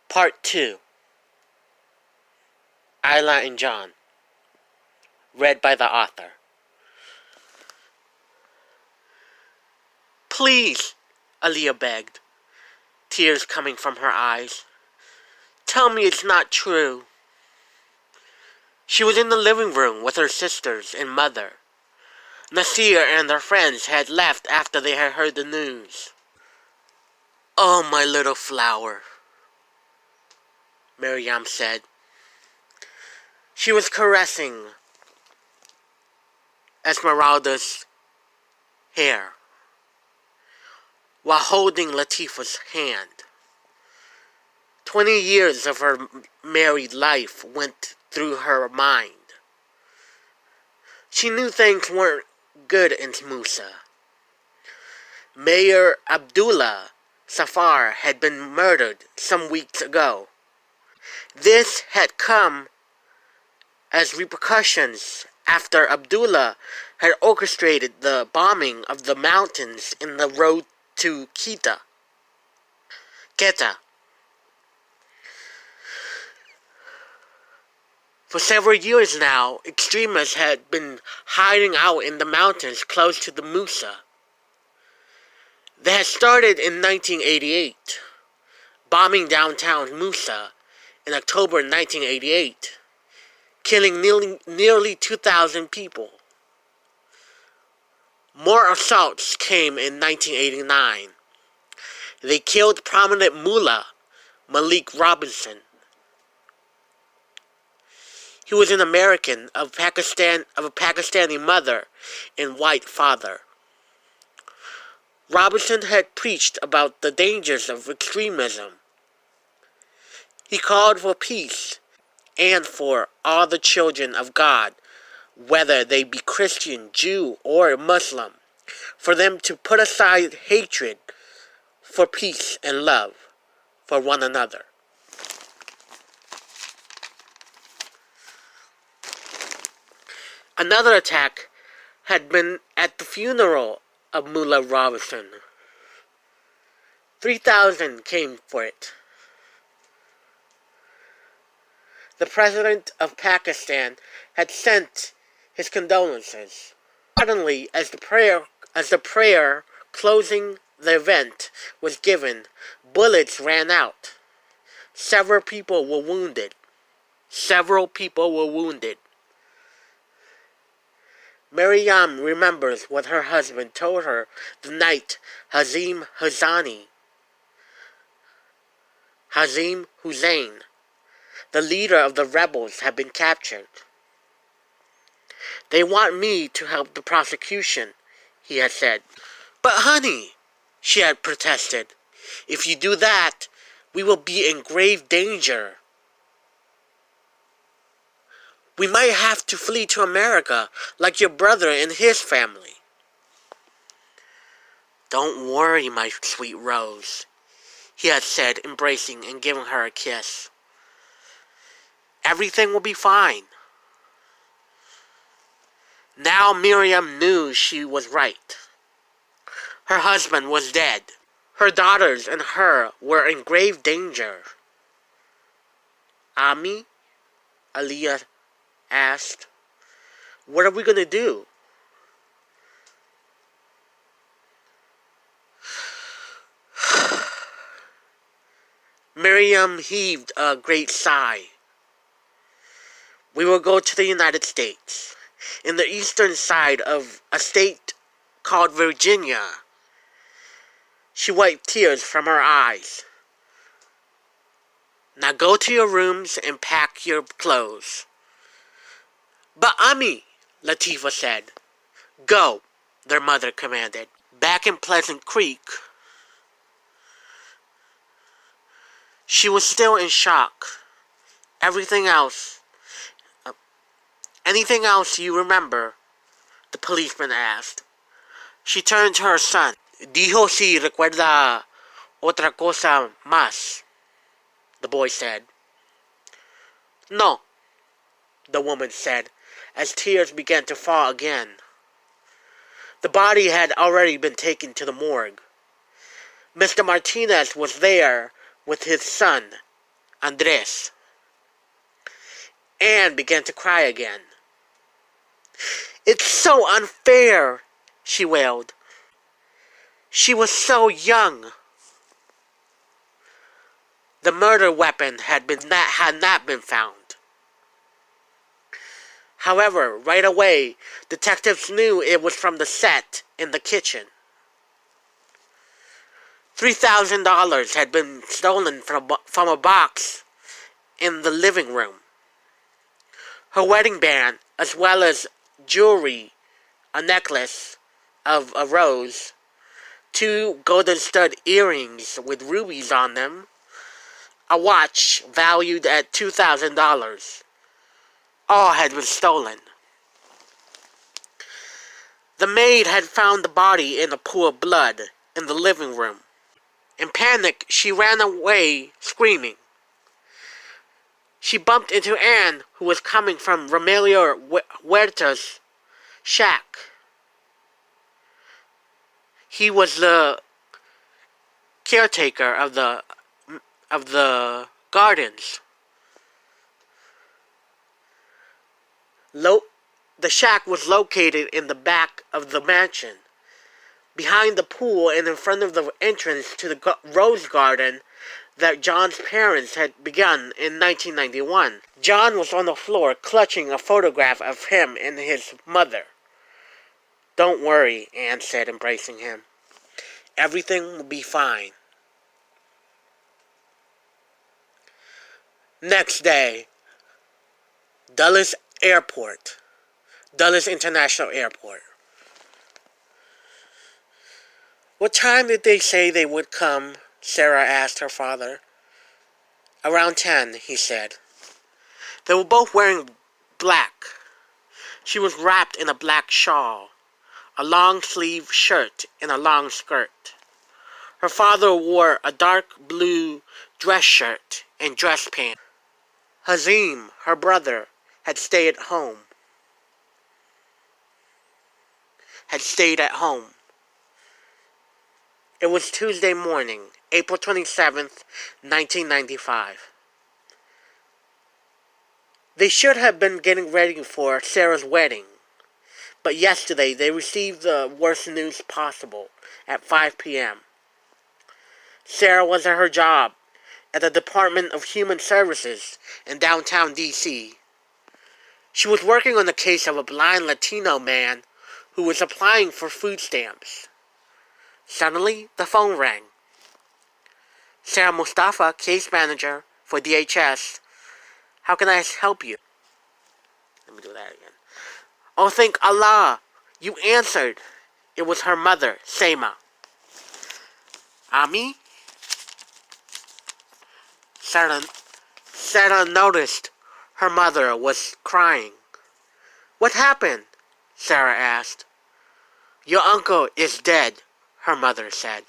Part 2. Aliyah and Jon. Read by the author. "Please," Aliyah begged, tears coming from her eyes. "Tell me it's not true." She was in the living room with her sisters and mother. Nasir and their friends had left after they had heard the news. "Oh, my little flower," Miriam said. She was caressing Esmeralda's hair while holding Latifah's hand. 20 years of her married life went through her mind. She knew things weren't good in Musa. Mayor Abdullah Safar had been murdered some weeks ago. This had come as repercussions after Abdullah had orchestrated the bombing of the mountains in the road to Quetta. For several years now, extremists had been hiding out in the mountains close to the Musa. They had started in 1988, bombing downtown Musa in October 1988, killing nearly 2,000 people. More assaults came in 1989. They killed prominent mullah Malik Robinson. He was an American of a Pakistani mother and white father. Robinson had preached about the dangers of extremism. He called for peace and for all the children of God, whether they be Christian, Jew, or Muslim, for them to put aside hatred for peace and love for one another. Another attack had been at the funeral of Mullah Robinson. 3,000 came for it. The President of Pakistan had sent his condolences. Suddenly, as the prayer closing the event was given, bullets ran out. Several people were wounded. Miriam remembers what her husband told her the night Hazim Hussein, the leader of the rebels, had been captured. "They want me to help the prosecution," he had said. "But honey," she had protested, "if you do that, we will be in grave danger. We might have to flee to America, like your brother and his family." "Don't worry, my sweet Rose," he had said, embracing and giving her a kiss. "Everything will be fine." Now Miriam knew she was right. Her husband was dead. Her daughters and her were in grave danger. "Ami?" Aliyah asked. "What are we going to do?" Miriam heaved a great sigh. "We will go to the United States, in the eastern side of a state called Virginia." She wiped tears from her eyes. "Now go to your rooms and pack your clothes." "But Ami," Latifah said. "Go," their mother commanded. Back in Pleasant Creek, she was still in shock. "Anything else you remember?" the policeman asked. She turned to her son. "Dijo si recuerda otra cosa más," the boy said. "No," the woman said, as tears began to fall again. The body had already been taken to the morgue. Mr. Martinez was there with his son, Andres. Anne began to cry again. "It's so unfair," she wailed. "She was so young." The murder weapon had not been found. However, right away, detectives knew it was from the set in the kitchen. $3,000 had been stolen from a box in the living room. Her wedding band, as well as jewelry, a necklace of a rose, 2 golden stud earrings with rubies on them, a watch valued at $2,000. All had been stolen. The maid had found the body in a pool of blood in the living room. In panic, she ran away screaming. She bumped into Anne, who was coming from Romelio Huerta's shack. He was the caretaker of the gardens. The shack was located in the back of the mansion, behind the pool and in front of the entrance to the rose garden that John's parents had begun in 1991. John was on the floor clutching a photograph of him and his mother. "Don't worry," Anne said, embracing him. "Everything will be fine." Next day, Dulles International Airport. "What time did they say they would come?" Sarah asked her father. "Around 10, he said." They were both wearing black. She was wrapped in a black shawl, a long-sleeved shirt, and a long skirt. Her father wore a dark blue dress shirt and dress pants. Hazim, her brother, had stayed at home. It was Tuesday morning, April 27th, 1995. They should have been getting ready for Sarah's wedding, but yesterday they received the worst news possible at 5 p.m. Sarah was at her job at the Department of Human Services in downtown D.C. She was working on the case of a blind Latino man who was applying for food stamps. Suddenly, the phone rang. "Sarah Mustafa, case manager for DHS. How can I help you?" Let me do that again. "Oh, thank Allah, you answered." It was her mother, Seima. "Ami?" Sarah noticed her mother was crying. "What happened?" Sarah asked. "Your uncle is dead," her mother said.